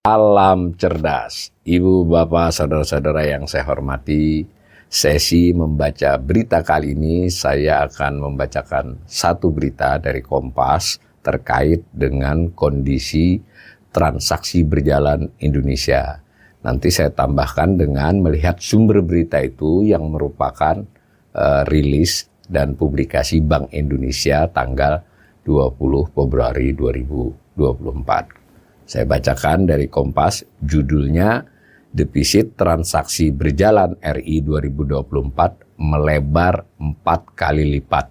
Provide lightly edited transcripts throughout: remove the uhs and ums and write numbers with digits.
Salam cerdas, Ibu, Bapak, Saudara-saudara yang saya hormati. Sesi membaca berita kali ini saya akan membacakan satu berita dari Kompas terkait dengan kondisi transaksi berjalan Indonesia. Nanti saya tambahkan dengan melihat sumber berita itu yang merupakan rilis dan publikasi Bank Indonesia tanggal 20 Februari 2024. Saya bacakan dari Kompas, judulnya Defisit Transaksi Berjalan RI 2024 melebar 4 kali lipat.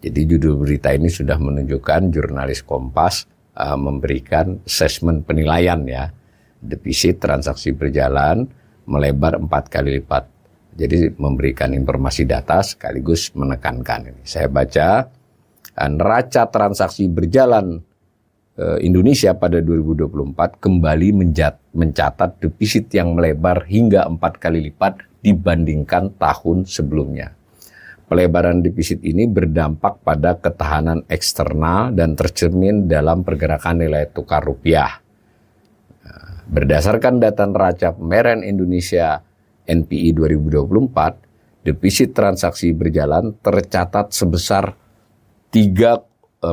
Jadi judul berita ini sudah menunjukkan jurnalis Kompas memberikan assessment penilaian ya. Defisit transaksi berjalan melebar 4 kali lipat. Jadi memberikan informasi data sekaligus menekankan ini. Saya baca, neraca transaksi berjalan Indonesia pada 2024 kembali mencatat defisit yang melebar hingga 4 kali lipat dibandingkan tahun sebelumnya. Pelebaran defisit ini berdampak pada ketahanan eksternal dan tercermin dalam pergerakan nilai tukar rupiah. Berdasarkan data neraca pembayaran Indonesia NPI 2024, defisit transaksi berjalan tercatat sebesar 8,85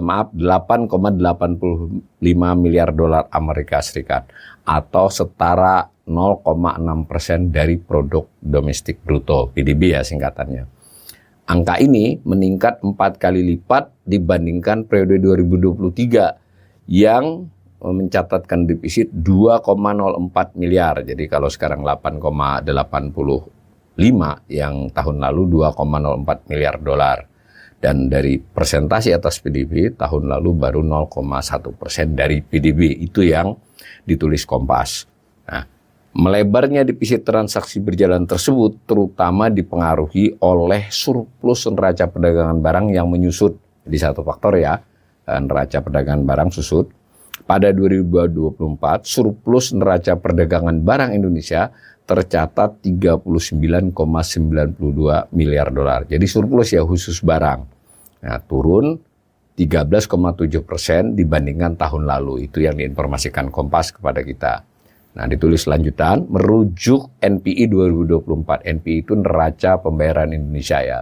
miliar dolar Amerika Serikat atau setara 0,6% dari produk domestik bruto (PDB) ya singkatannya. Angka ini meningkat 4 kali lipat dibandingkan periode 2023 yang mencatatkan defisit 2,04 miliar. Jadi kalau sekarang 8,85 yang tahun lalu 2,04 miliar dolar. Dan dari persentase atas PDB tahun lalu baru 0,1% dari PDB, itu yang ditulis Kompas. Nah, melebarnya defisit transaksi berjalan tersebut terutama dipengaruhi oleh surplus neraca perdagangan barang yang menyusut. Jadi satu faktor ya, neraca perdagangan barang susut. Pada 2024, surplus neraca perdagangan barang Indonesia tercatat 39,92 miliar dolar. Jadi surplus ya khusus barang. Nah, turun 13,7% dibandingkan tahun lalu. Itu yang diinformasikan Kompas kepada kita. Nah, ditulis lanjutan, merujuk NPI 2024. NPI itu neraca pembayaran Indonesia ya.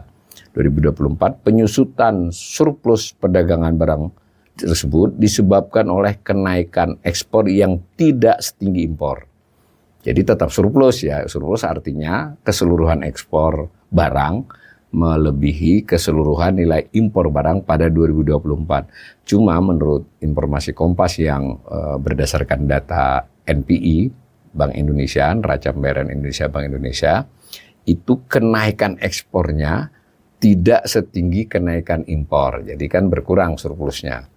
2024 penyusutan surplus perdagangan barang tersebut disebabkan oleh kenaikan ekspor yang tidak setinggi impor. Jadi tetap surplus ya, surplus artinya keseluruhan ekspor barang melebihi keseluruhan nilai impor barang pada 2024. Cuma menurut informasi Kompas yang berdasarkan data NPI, Bank Indonesia, neraca pembayaran Indonesia, Bank Indonesia, itu kenaikan ekspornya tidak setinggi kenaikan impor. Jadi kan berkurang surplusnya.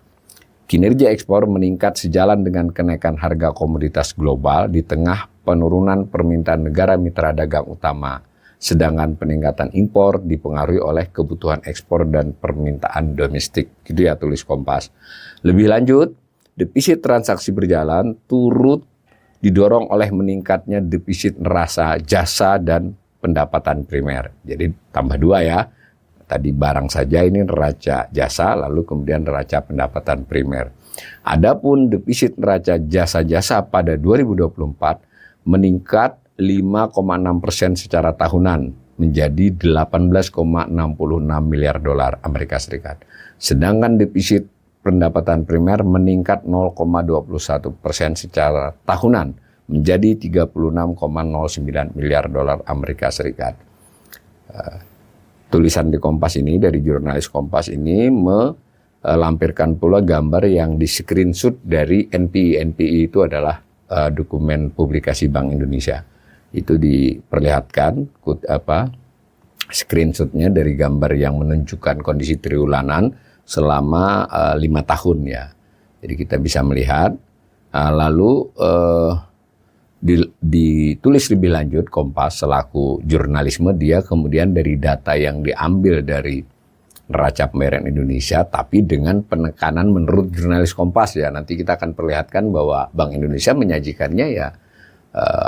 Kinerja ekspor meningkat sejalan dengan kenaikan harga komoditas global di tengah penurunan permintaan negara mitra dagang utama. Sedangkan peningkatan impor dipengaruhi oleh kebutuhan ekspor dan permintaan domestik. Gitu ya tulis Kompas. Lebih lanjut, defisit transaksi berjalan turut didorong oleh meningkatnya defisit neraca jasa dan pendapatan primer. Jadi tambah 2 ya. Tadi barang saja ini neraca jasa, lalu kemudian neraca pendapatan primer. Adapun defisit neraca jasa-jasa pada 2024 meningkat 5,6% secara tahunan menjadi 18,66 miliar dolar Amerika Serikat. Sedangkan defisit pendapatan primer meningkat 0,21% secara tahunan menjadi 36,09 miliar dolar Amerika Serikat. Tulisan di Kompas ini, dari jurnalis Kompas ini melampirkan pula gambar yang di screenshot dari NPI. NPI itu adalah dokumen publikasi Bank Indonesia. Itu diperlihatkan screenshotnya dari gambar yang menunjukkan kondisi triwulan selama 5 tahun ya. Jadi kita bisa melihat. Lalu ditulis lebih lanjut Kompas selaku jurnalisme, dia kemudian dari data yang diambil dari neraca pembayaran Indonesia, tapi dengan penekanan menurut jurnalis Kompas ya. Nanti kita akan perlihatkan bahwa Bank Indonesia menyajikannya ya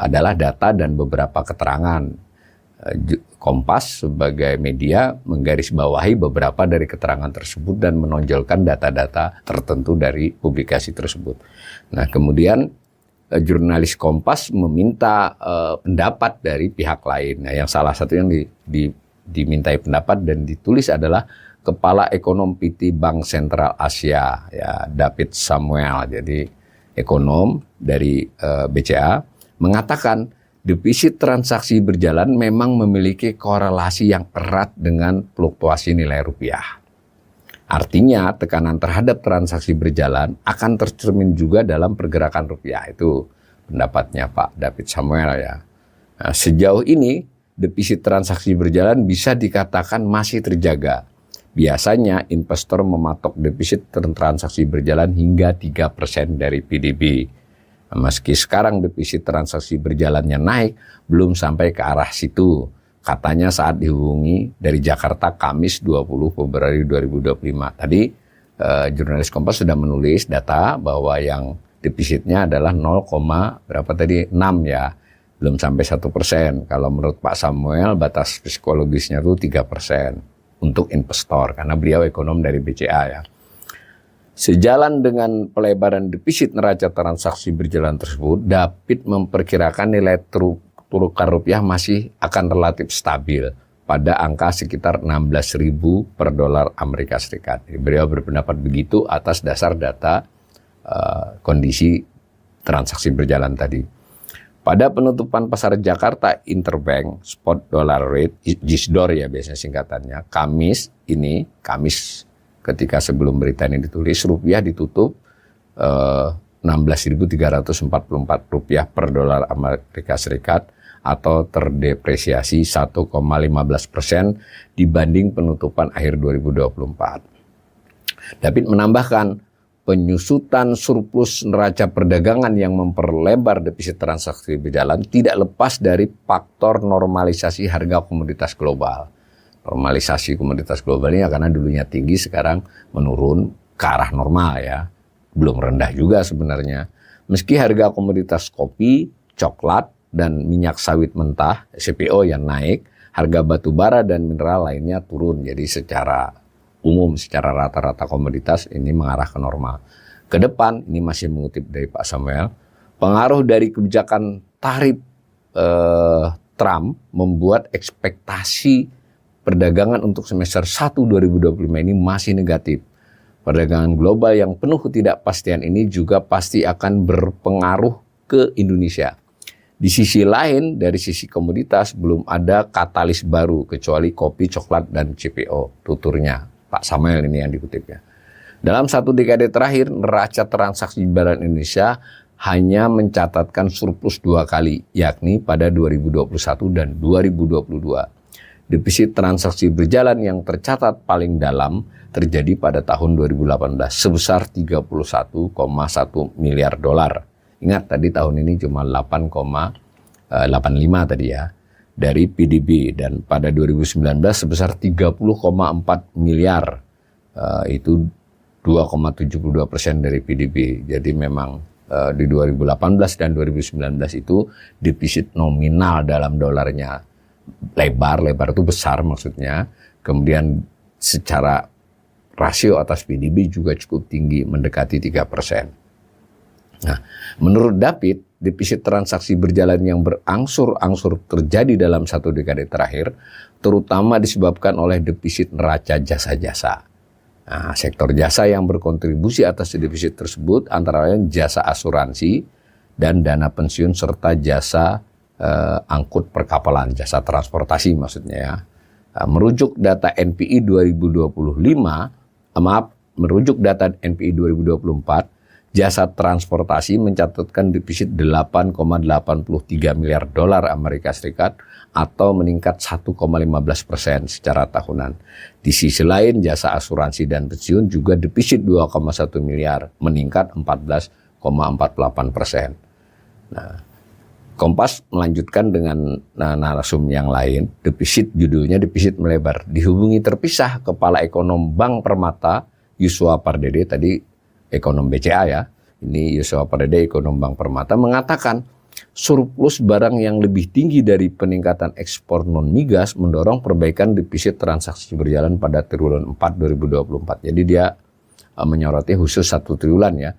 adalah data dan beberapa keterangan. Kompas sebagai media menggarisbawahi beberapa dari keterangan tersebut dan menonjolkan data-data tertentu dari publikasi tersebut. Nah, kemudian jurnalis Kompas meminta pendapat dari pihak lain. Nah, yang salah satu yang dimintai pendapat dan ditulis adalah Kepala Ekonom PT Bank Sentral Asia, ya, David Samuel. Jadi ekonom dari BCA mengatakan defisit transaksi berjalan memang memiliki korelasi yang erat dengan fluktuasi nilai rupiah. Artinya tekanan terhadap transaksi berjalan akan tercermin juga dalam pergerakan rupiah. Itu pendapatnya Pak David Samuel, ya. Nah, sejauh ini defisit transaksi berjalan bisa dikatakan masih terjaga. Biasanya investor mematok defisit transaksi berjalan hingga 3% dari PDB. Meski sekarang defisit transaksi berjalannya naik, belum sampai ke arah situ. Katanya saat dihubungi dari Jakarta Kamis 20 Februari 2025. Tadi jurnalis Kompas sudah menulis data bahwa yang defisitnya adalah 0,6 ya. Belum sampai 1%. Kalau menurut Pak Samuel batas psikologisnya itu 3% untuk investor karena beliau ekonom dari BCA, ya. Sejalan dengan pelebaran defisit neraca transaksi berjalan tersebut, David memperkirakan nilai tukar rupiah masih akan relatif stabil pada angka sekitar 16.000 per dolar Amerika Serikat. Beliau berpendapat begitu atas dasar data kondisi transaksi berjalan tadi. Pada penutupan pasar Jakarta Interbank Spot Dollar Rate, JISDOR ya biasanya singkatannya, Kamis ketika sebelum berita ini ditulis, rupiah ditutup 16.344 rupiah per dolar Amerika Serikat atau terdepresiasi 1,15% dibanding penutupan akhir 2024. David menambahkan, penyusutan surplus neraca perdagangan yang memperlebar defisit transaksi berjalan tidak lepas dari faktor normalisasi harga komoditas global. Normalisasi komoditas global ini karena dulunya tinggi sekarang menurun ke arah normal, ya. Belum rendah juga sebenarnya. Meski harga komoditas kopi, coklat, dan minyak sawit mentah CPO yang naik, harga batu bara dan mineral lainnya turun. Jadi secara umum, secara rata-rata komoditas ini mengarah ke normal. Ke depan, ini masih mengutip dari Pak Samuel, pengaruh dari kebijakan tarif Trump membuat ekspektasi perdagangan untuk semester 1 2025 ini masih negatif. Perdagangan global yang penuh ketidakpastian ini juga pasti akan berpengaruh ke Indonesia. Di sisi lain, dari sisi komoditas belum ada katalis baru kecuali kopi, coklat, dan CPO, tuturnya Pak Samuel ini yang dikutipnya. Dalam satu dekade terakhir, neraca transaksi berjalan Indonesia hanya mencatatkan surplus 2 kali, yakni pada 2021 dan 2022. Defisit transaksi berjalan yang tercatat paling dalam terjadi pada tahun 2018 sebesar 31,1 miliar dolar. Ingat tadi tahun ini cuma 8,85 tadi ya dari PDB, dan pada 2019 sebesar 30,4 miliar, itu 2,72% dari PDB. Jadi memang di 2018 dan 2019 itu defisit nominal dalam dolarnya lebar itu besar maksudnya. Kemudian secara rasio atas PDB juga cukup tinggi, mendekati 3%. Nah, menurut David, defisit transaksi berjalan yang berangsur-angsur terjadi dalam satu dekade terakhir, terutama disebabkan oleh defisit neraca jasa-jasa. Nah, sektor jasa yang berkontribusi atas defisit tersebut antara lain jasa asuransi dan dana pensiun serta jasa angkut perkapalan, jasa transportasi maksudnya ya. Merujuk data NPI 2024, jasa transportasi mencatatkan defisit 8,83 miliar dolar Amerika Serikat atau meningkat 1,15% secara tahunan. Di sisi lain, jasa asuransi dan pensiun juga defisit 2,1 miliar, meningkat 14,48%. Nah, Kompas melanjutkan dengan narasum yang lain, judulnya defisit melebar. Dihubungi terpisah Kepala Ekonom Bank Permata, Yusua Pardede, tadi ekonom BCA ya, ini Yusua Pardede, ekonom Bank Permata, mengatakan surplus barang yang lebih tinggi dari peningkatan ekspor non-migas mendorong perbaikan defisit transaksi berjalan pada triwulan 4 2024. Jadi dia menyoroti khusus 1 triwulan ya.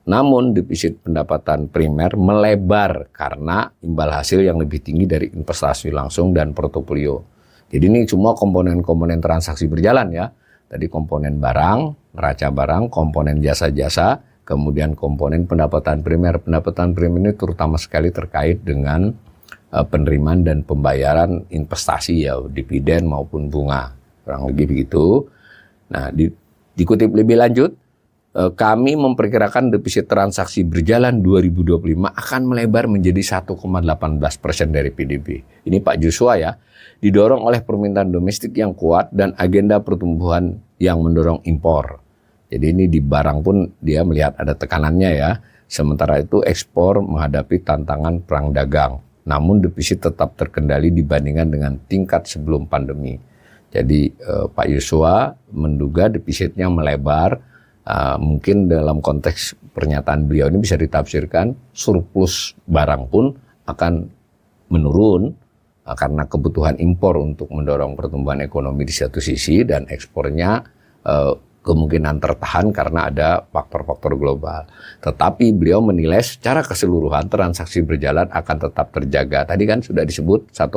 Namun defisit pendapatan primer melebar karena imbal hasil yang lebih tinggi dari investasi langsung dan portofolio. Jadi ini semua komponen-komponen transaksi berjalan ya. Tadi komponen barang, neraca barang, komponen jasa-jasa, kemudian komponen pendapatan primer. Pendapatan primer ini terutama sekali terkait dengan penerimaan dan pembayaran investasi ya, dividen maupun bunga. Kurang lebih begitu. Nah, dikutip lebih lanjut, kami memperkirakan defisit transaksi berjalan 2025 akan melebar menjadi 1,18% dari PDB. Ini Pak Joshua ya, didorong oleh permintaan domestik yang kuat dan agenda pertumbuhan yang mendorong impor. Jadi ini di barang pun dia melihat ada tekanannya ya. Sementara itu ekspor menghadapi tantangan perang dagang. Namun defisit tetap terkendali dibandingkan dengan tingkat sebelum pandemi. Jadi Pak Joshua menduga defisitnya melebar. Mungkin dalam konteks pernyataan beliau ini bisa ditafsirkan surplus barang pun akan menurun karena kebutuhan impor untuk mendorong pertumbuhan ekonomi di satu sisi dan ekspornya kemungkinan tertahan karena ada faktor-faktor global. Tetapi beliau menilai secara keseluruhan transaksi berjalan akan tetap terjaga. Tadi kan sudah disebut 1,18.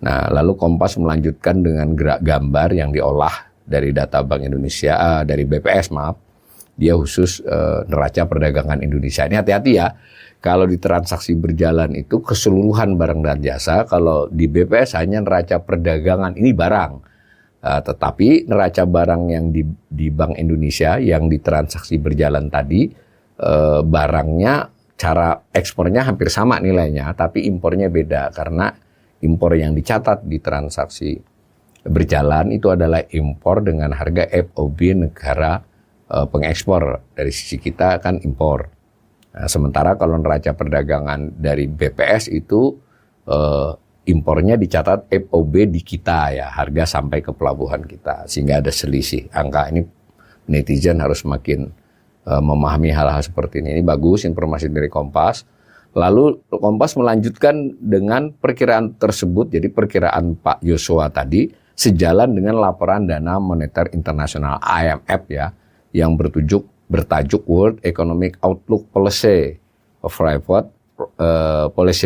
Nah, lalu Kompas melanjutkan dengan gerak gambar yang diolah dari data Bank Indonesia, dari BPS maaf, dia khusus neraca perdagangan Indonesia. Ini hati-hati ya, kalau di transaksi berjalan itu keseluruhan barang dan jasa, kalau di BPS hanya neraca perdagangan ini barang. Tetapi neraca barang yang di Bank Indonesia yang ditransaksi berjalan tadi, barangnya cara ekspornya hampir sama nilainya, tapi impornya beda karena impor yang dicatat di transaksi berjalan itu adalah impor dengan harga FOB negara pengekspor. Dari sisi kita kan impor. Nah, sementara kalau neraca perdagangan dari BPS itu impornya dicatat FOB di kita ya, harga sampai ke pelabuhan kita, sehingga ada selisih angka. Ini netizen harus makin memahami hal-hal seperti ini. Ini bagus informasi dari Kompas. Lalu Kompas melanjutkan dengan perkiraan tersebut, jadi perkiraan Pak Joshua tadi sejalan dengan laporan Dana Moneter Internasional IMF ya, yang bertajuk World Economic Outlook Policy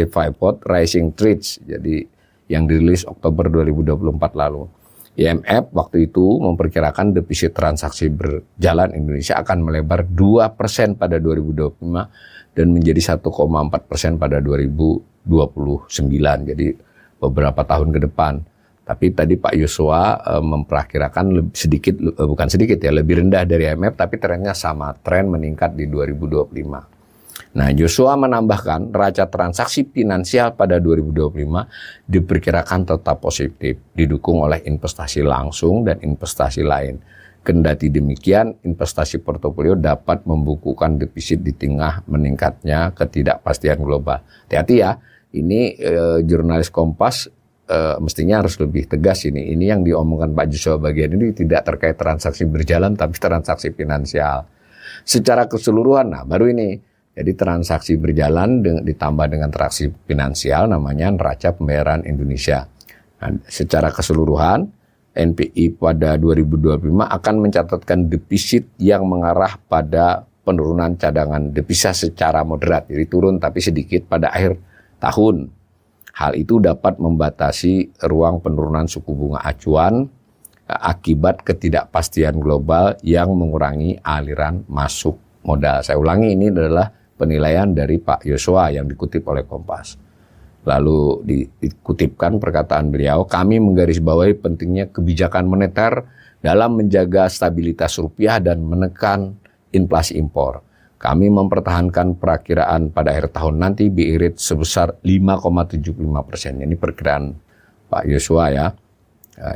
Pivot Rising Threats, jadi yang dirilis Oktober 2024 lalu. IMF waktu itu memperkirakan defisit transaksi berjalan Indonesia akan melebar 2% pada 2025 dan menjadi 1,4% pada 2029. Jadi beberapa tahun ke depan. Tapi tadi Pak Joshua memperkirakan lebih rendah dari IMF, tapi trennya sama, tren meningkat di 2025. Nah, Joshua menambahkan neraca transaksi finansial pada 2025 diperkirakan tetap positif, didukung oleh investasi langsung dan investasi lain. Kendati demikian, investasi portofolio dapat membukukan defisit di tengah meningkatnya ketidakpastian global. Hati-hati ya, ini jurnalis Kompas mestinya harus lebih tegas ini. Ini yang diomongkan Pak Joshua bagian ini tidak terkait transaksi berjalan, tapi transaksi finansial. Secara keseluruhan, nah baru ini. Jadi transaksi berjalan ditambah dengan transaksi finansial namanya neraca pembayaran Indonesia. Nah, secara keseluruhan, NPI pada 2025 akan mencatatkan defisit yang mengarah pada penurunan cadangan devisa secara moderat. Jadi turun tapi sedikit pada akhir tahun. Hal itu dapat membatasi ruang penurunan suku bunga acuan akibat ketidakpastian global yang mengurangi aliran masuk modal. Saya ulangi, ini adalah penilaian dari Pak Joshua yang dikutip oleh Kompas. Lalu dikutipkan perkataan beliau, kami menggarisbawahi pentingnya kebijakan moneter dalam menjaga stabilitas rupiah dan menekan inflasi impor. Kami mempertahankan perakiraan pada akhir tahun nanti BI rate sebesar 5,75%. Ini perkiraan Pak Joshua ya,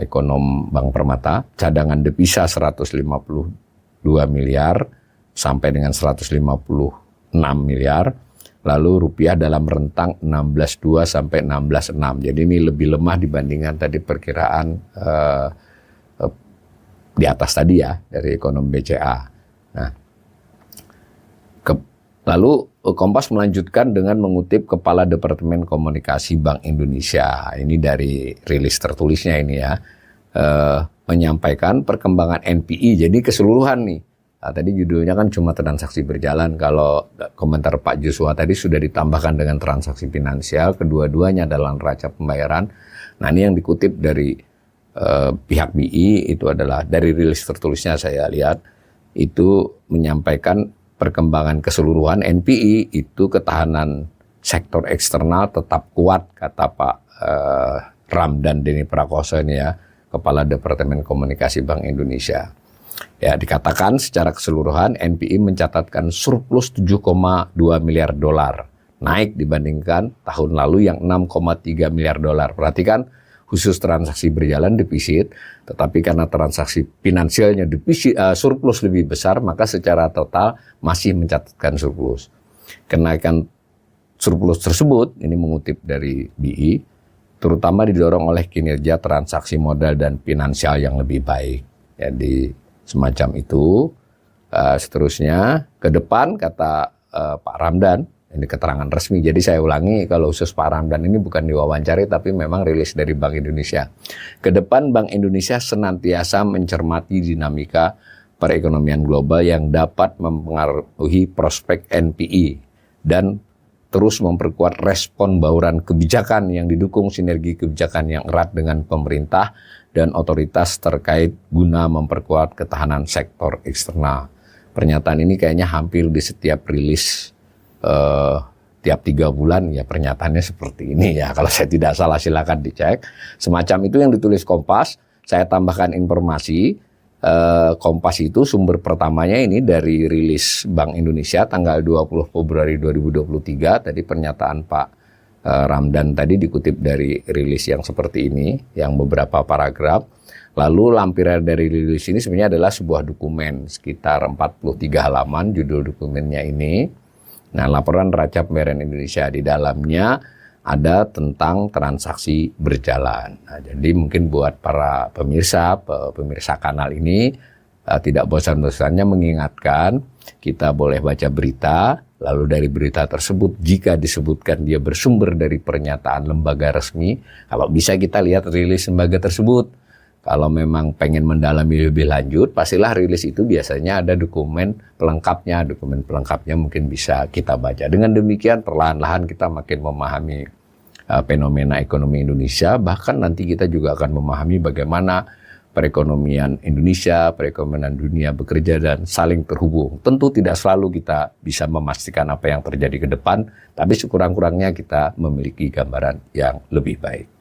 ekonom Bank Permata. Cadangan devisa 152 miliar sampai dengan 156 miliar. Lalu rupiah dalam rentang 16.2 sampai 16.6. Jadi ini lebih lemah dibandingkan tadi perkiraan di atas tadi ya dari ekonom BCA. Nah, Lalu Kompas melanjutkan dengan mengutip Kepala Departemen Komunikasi Bank Indonesia. Ini dari rilis tertulisnya ini ya. Menyampaikan perkembangan NPI. Jadi keseluruhan nih. Nah, tadi judulnya kan cuma transaksi berjalan. Kalau komentar Pak Joshua tadi sudah ditambahkan dengan transaksi finansial. Kedua-duanya adalah neraca pembayaran. Nah ini yang dikutip dari pihak BI itu adalah dari rilis tertulisnya saya lihat. Itu menyampaikan perkembangan keseluruhan NPI itu ketahanan sektor eksternal tetap kuat, kata Pak Ramdan Deni Prakoso ini ya, Kepala Departemen Komunikasi Bank Indonesia. Ya, dikatakan secara keseluruhan NPI mencatatkan surplus 7,2 miliar dolar, naik dibandingkan tahun lalu yang 6,3 miliar dolar. Perhatikan, khusus transaksi berjalan defisit, tetapi karena transaksi finansialnya defisit, surplus lebih besar, maka secara total masih mencatatkan surplus. Kenaikan surplus tersebut, ini mengutip dari BI, terutama didorong oleh kinerja transaksi modal dan finansial yang lebih baik. Jadi semacam itu. Seterusnya, ke depan kata Pak Ramdan, ini keterangan resmi, jadi saya ulangi kalau khusus Pak Ramdan ini bukan diwawancari tapi memang rilis dari Bank Indonesia. Kedepan Bank Indonesia senantiasa mencermati dinamika perekonomian global yang dapat mempengaruhi prospek NPI dan terus memperkuat respon bauran kebijakan yang didukung sinergi kebijakan yang erat dengan pemerintah dan otoritas terkait guna memperkuat ketahanan sektor eksternal. Pernyataan ini kayaknya hampir di setiap rilis tiap 3 bulan ya pernyataannya seperti ini ya. Kalau saya tidak salah silakan dicek. Semacam itu yang ditulis Kompas. Saya tambahkan informasi, Kompas itu sumber pertamanya ini dari rilis Bank Indonesia tanggal 20 Februari 2023. Tadi pernyataan Pak Ramdan tadi dikutip dari rilis yang seperti ini, yang beberapa paragraf. Lalu lampiran dari rilis ini sebenarnya adalah sebuah dokumen sekitar 43 halaman judul dokumennya ini. Nah, laporan neraca pembayaran Indonesia di dalamnya ada tentang transaksi berjalan. Nah, jadi mungkin buat para pemirsa kanal ini tidak bosan-bosannya mengingatkan kita boleh baca berita, lalu dari berita tersebut jika disebutkan dia bersumber dari pernyataan lembaga resmi, kalau bisa kita lihat rilis lembaga tersebut. Kalau memang pengen mendalami lebih lanjut, pastilah rilis itu biasanya ada dokumen pelengkapnya. Dokumen pelengkapnya mungkin bisa kita baca. Dengan demikian perlahan-lahan kita makin memahami fenomena ekonomi Indonesia. Bahkan nanti kita juga akan memahami bagaimana perekonomian Indonesia, perekonomian dunia bekerja dan saling terhubung. Tentu tidak selalu kita bisa memastikan apa yang terjadi ke depan, tapi sekurang-kurangnya kita memiliki gambaran yang lebih baik.